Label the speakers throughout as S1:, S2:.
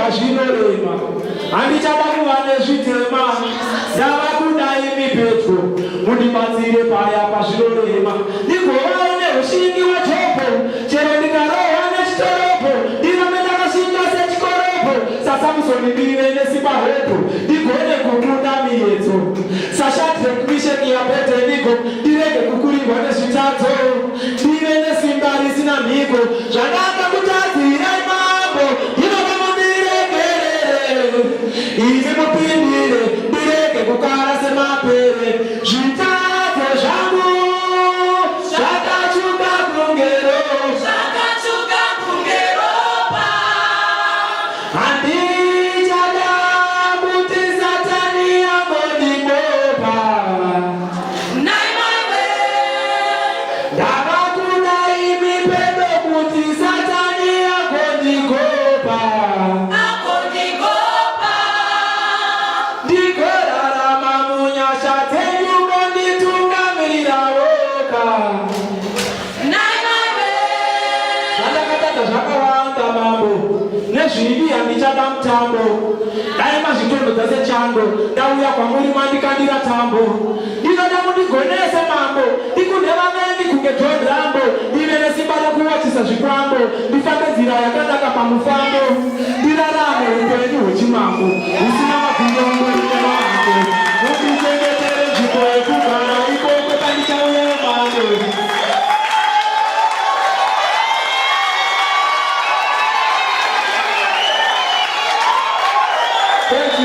S1: pazvinorema handichada kuva nezvitema ndava kudai mipetro mundibatsire paya pazvinorema ndigovai neushingi wachopo chero ndikarohwa nechitoropo ndinome ndakashinga sechikoropo sasamusoni ndive nesimba hopo ndigone kukunda miyedzo sashadraki misheki yaabhedhinego ndirege kukurirwa nezvitadzo ndive nesimba risina mhiko zvandakakutadzirai mambo ive mupindire ndirege kukara semapere zvitadzo zvangu zvakachuka kungeropa handichada kuti satani yambondibopa ndava kuda imi pedo kuti satani yangondikopa nezvivi handichada mutambo dai mazvitondodza sechando ndauya kwamuri mandikandira tambo ndinoda mundigonese mambo ndikunde vamengi kunge John Rambo ndive nesimba rokuwachisa zvikwambo ndifambe nzira yakanaka pamufambo ndirarame upenyu hwechimambo husina mabhinyongo nevanhu mundichengetere nzvimbo yekugara ikoko pandichauya mambo.
S2: Thank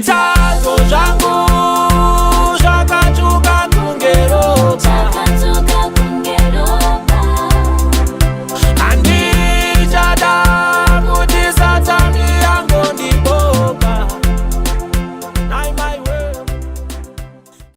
S2: you.